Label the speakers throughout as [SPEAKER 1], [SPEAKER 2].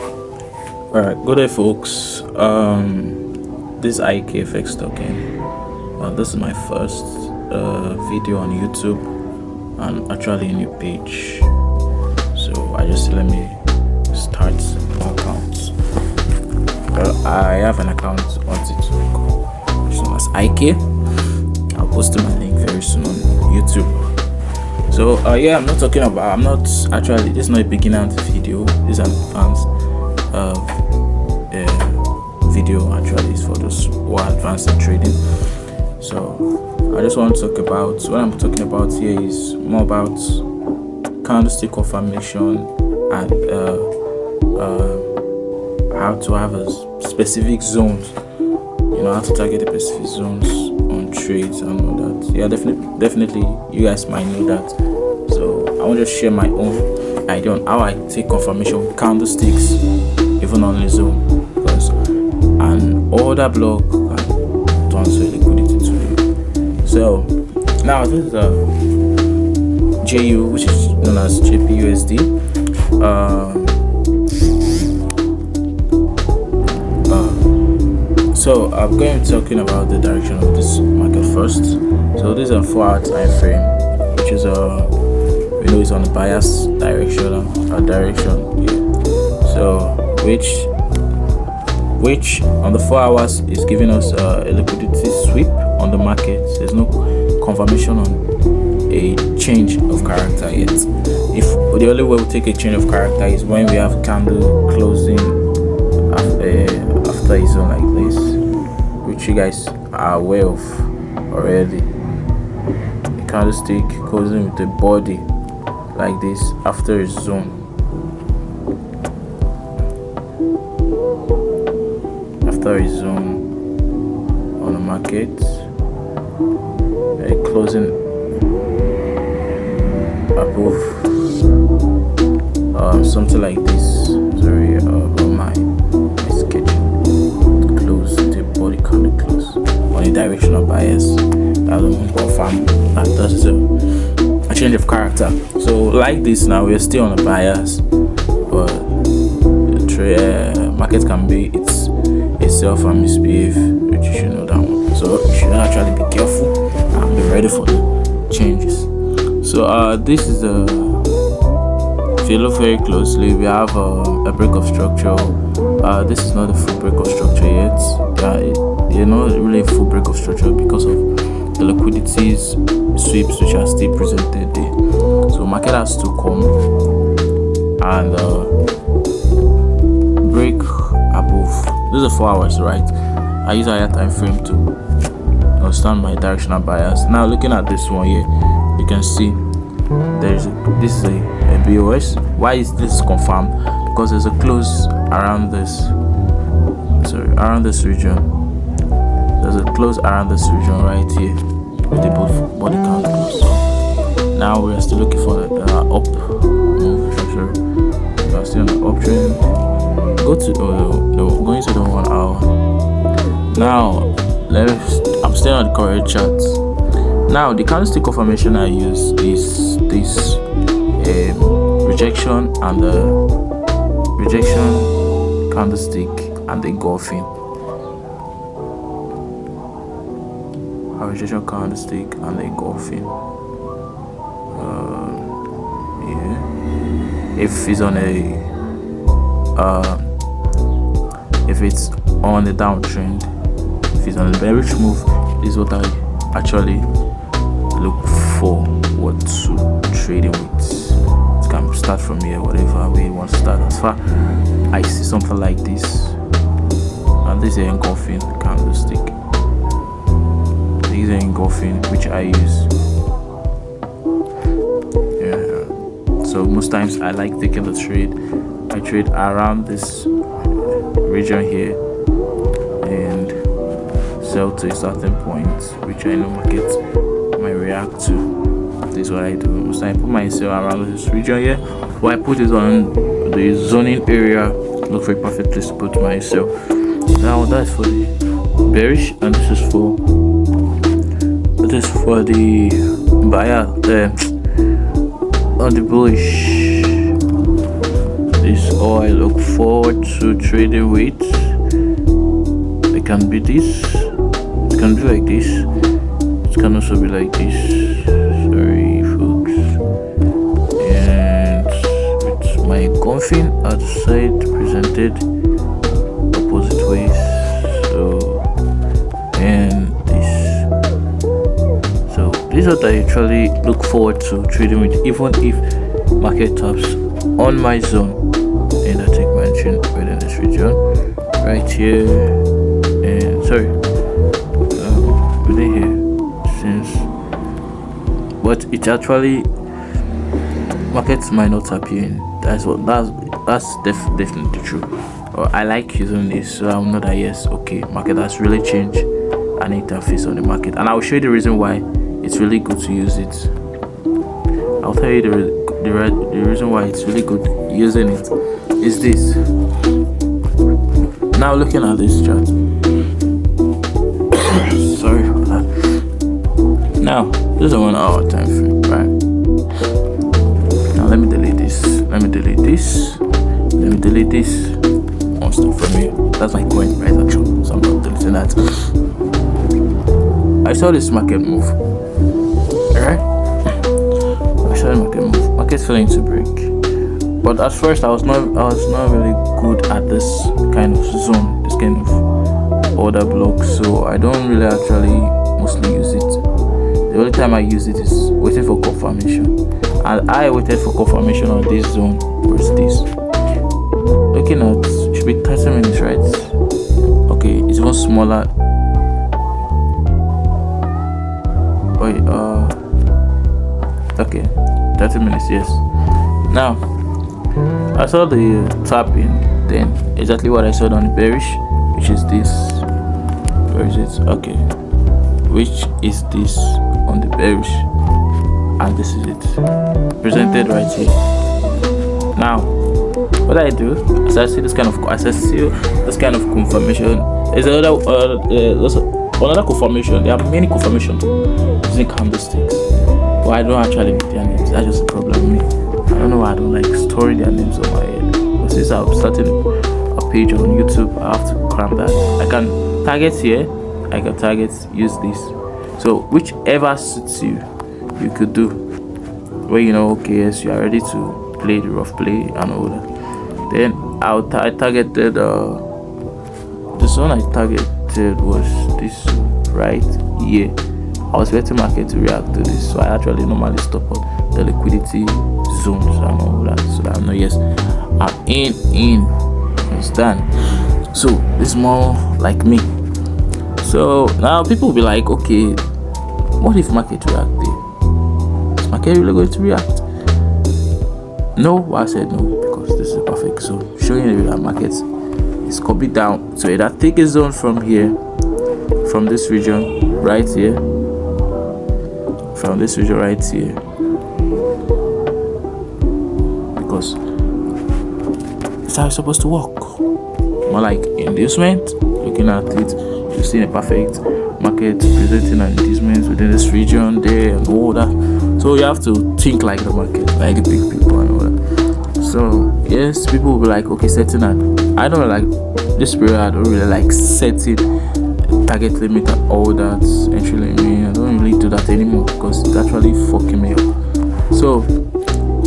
[SPEAKER 1] All right, good day, folks. This is IKFX talking. This is my first video on YouTube and actually a new page. So I just let me start my account. I have an account on TikTok, which is known as IK. I'll post my link very soon on YouTube. So I'm not actually. This is not a beginner video. This is an advanced video. Actually, is for those who are advanced in trading. So I just want to talk about what I'm talking about here is more about candlestick confirmation and how to have a specific zones. How to target the specific zones on trades and all that. Yeah, definitely you guys might know that. So I want to share my own idea on how I take confirmation with candlesticks, even on the zone, because an order block can transfer liquidity to you. So now this is JU, which is known as JPUSD. So I'm going to be talking about the direction of this market first. So this is a 4-hour time frame, which is is on the bias direction. So which on the 4 hours is giving us a liquidity sweep on the market. There's no confirmation on a change of character yet. If the only way we take a change of character is when we have candle closing after a zone like this, which you guys are aware of already. The candlestick closing with a body like this after a zone. After a zone on the market, closing above something like this. Sorry about my sketch. Close the body candle close on a directional bias. That don't confirm that that's a change of character. So like this now we're still on a bias, but the market can be itself and misbehave, which you should know that one. So you should actually be careful and be ready for the changes. So this is if you look very closely, we have a break of structure. This is not a full break of structure yet. Not really a full break of structure because of the liquidities sweeps which are still presented there. So market has to come and break above. These are 4 hours, right? I use a higher time frame to understand my directional bias. Now looking at this one here, you can see this is a BOS. Why is this confirmed? Because there's a close around this region. There's a close around this region right here with the body candles. So now we're still looking for the up move. Sure, we are still on the uptrend. Going to the 1 hour. Now I'm still on the correct chart. Now the candlestick confirmation I use is this rejection and the rejection candlestick and the engulfing. A rejection candlestick and the engulfing. If it's on if it's on the downtrend, if it's on a bearish move, this is what I actually look forward to trading with. It can start from here, whatever way you want to start. As far I see something like this, and this is an engulfing candlestick. This is an engulfing which I use. So most times I like taking the trade. I trade around this region here and sell to a certain point, which I know market might react to. This is what I do. Most I put myself around this region here, or I put it on the zoning area. Look for a perfect place to put myself. Now that's for the bearish, and this is for the buyer on the bullish. this all I look forward to trading with. It can be this, it can be like this, it can also be like this. Sorry folks. And with my coffin outside presented opposite ways. So and this. So this is what I actually look forward to trading with, even if market taps on my zone. And I take my entry within this region right here, and sorry, within here, since, but it actually markets might not appear in. That's definitely true. Or I like using this, so I'm not that yes, okay, market has really changed an interface on the market, and I'll show you the reason why it's really good to use it. I'll tell you the reason why it's really good using it is this. Now looking at this chart, sorry for that. Now this is a 1 hour time frame, right? Now let me delete this. Let me delete this. Let me delete this. One stop from here. That's my coin price actually, so I'm not deleting that. I saw this market move. Alright? I saw the market move. Market's failing to break. But at first I was not really good at this kind of zone, this kind of order block, so I don't really actually mostly use it. The only time I use it is waiting for confirmation. And I waited for confirmation on this zone. Where's this? Looking at, it should be 30 minutes, right? Okay, it's even smaller. Wait, okay, 30 minutes, yes. Now, I saw the tapping, then exactly what I saw on the bearish, which is this. Where is it? Okay, which is this on the bearish, and this is it presented right here. Now, what I do is I see this kind of confirmation. There's another confirmation. There are many confirmations using candlesticks, but I don't actually make their names. That's just a problem with me. I don't know why I don't like storing their names on my head. But since I'm starting a page on YouTube, I have to cram that. I can target here, I can target, use this. So whichever suits you, you could do. Where you know, okay, yes, you are ready to play the rough play and all that. Then I targeted the zone I targeted was this right here. I was waiting market to react to this, so I actually normally stop on the liquidity zones and all that, so that I know yes, I'm in. Understand? So this is more like me. So now people will be like, okay, what if market react there? Is market really going to react? No, why I said no, because this is a perfect zone showing you that market is coming down. So either take a zone from here, from this region right here, from this region right here, because it's how it's supposed to work. More like inducement. Looking at it, you see a perfect market presenting an inducement within this region there and all that. So you have to think like the market, like the big people and all that. So yes, people will be like, okay, setting that. I don't like this period. I don't really like setting target limit and all that, entry limit. I don't really do that anymore because it's actually fucking me up. So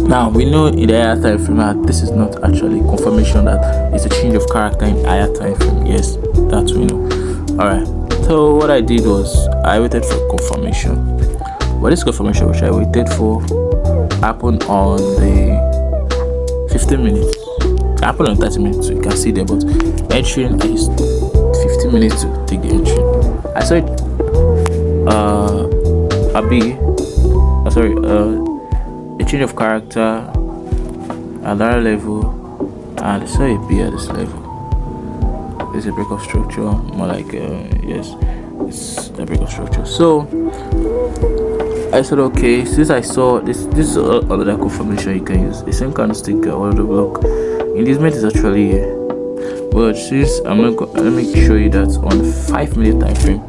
[SPEAKER 1] now we know in the higher time frame that this is not actually confirmation that it's a change of character in higher time frame. Yes, that we know. Alright, so what I did was I waited for confirmation. But this confirmation which I waited for happened on the 15 minutes. It happened on 30 minutes, so you can see there, but entering I used 15 minutes to take the entry. I saw it a change of character at that level, and I saw a B at this level. It's a break of structure, more like yes, it's a break of structure. So I said, okay, since I saw this is another confirmation you can use. The same candlestick order block. Engagement is actually here. But since I'm not let me show you that on the 5 minute time frame.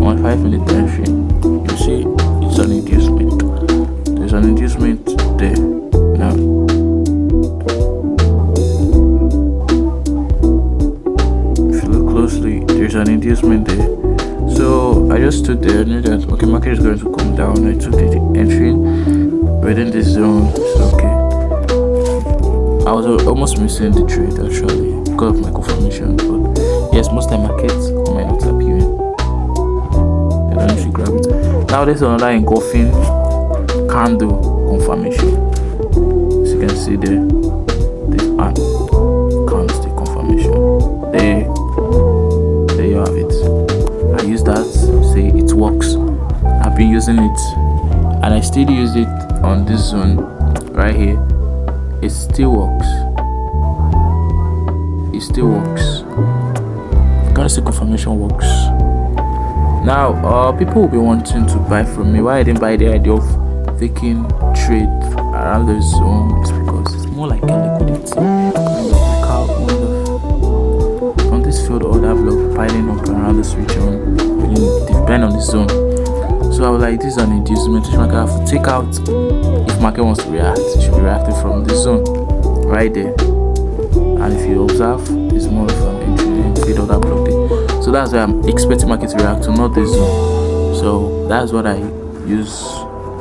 [SPEAKER 1] On 5 minute time frame, you see it's an inducement. There's an inducement there. Now there's an inducement there. So I just stood there, knew that okay, market is going to come down. I took the entry within this zone. So okay, I was almost missing the trade actually because of my confirmation. But yes, most time markets might not appear. I don't know if you grab it. Now there's another engulfing candle confirmation. As you can see there, this candlestick confirmation. There you have it. I use that, say it works. I've been using it and I still use it on this zone right here. It still works. It still works. Candlestick confirmation works. Now people will be wanting to buy from me. Why I didn't buy the idea of taking trade around the zone is because it's more like a liquidity. From this field or that block piling up around this region, depend on the zone. So I was like, this is an inducement which market have to take out. If market wants to react, it should be reacting from this zone right there. And if you observe, there's more of an entry in field or that block there. So that's why I'm expecting market to react to, not this zone. So that's what I use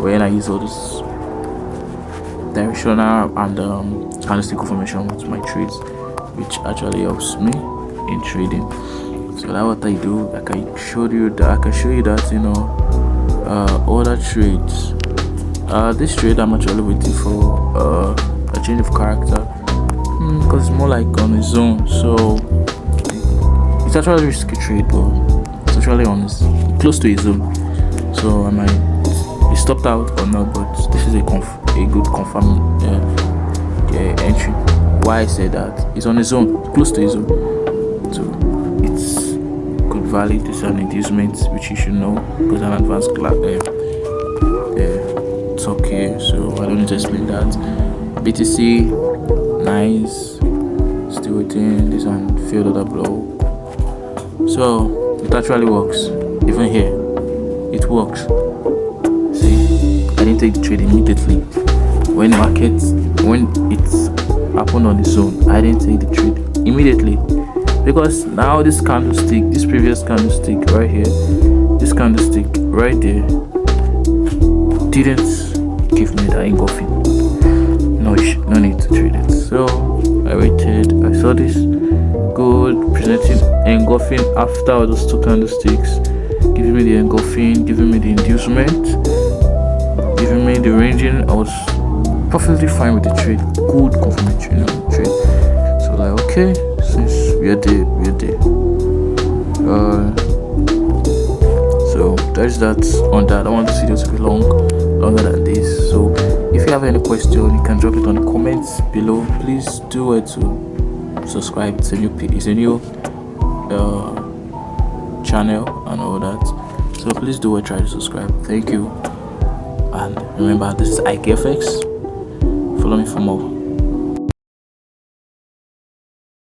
[SPEAKER 1] when I use all this directional and candlestick confirmation with my trades, which actually helps me in trading. So that's what I do. I can show you that other trades. This trade I'm actually waiting for a change of character because it's more like on a zone. So it's actually a risky trade, but it's actually close to a zone. So I might be stopped out or not, but this is a good confirm entry. Why I say that it's on a zone, close to a zone. So it's good valid. It's an inducement which you should know because an advanced class it's okay. So I don't need to explain that. BTC nice, still waiting. This one failed other blow. So it actually works. Even here, it works. See, I didn't take the trade immediately. When it's happened on the zone, I didn't take the trade immediately because now this previous candlestick right here, this candlestick right there didn't give me that engulfing. No need to trade it. So I waited. I saw this good presenting engulfing after all those two candlesticks, giving me the engulfing, giving me the inducement, giving me the ranging. I was perfectly fine with the trade. Good confirmation trade. So like okay, since we're there. So there's that on that. I want this video to be longer than this. So if you have any question, you can drop it on the comments below. Please do it to subscribe. It's a new channel and all that. So please do it. Try to subscribe. Thank you. And remember, this is IKFX. Follow me for more.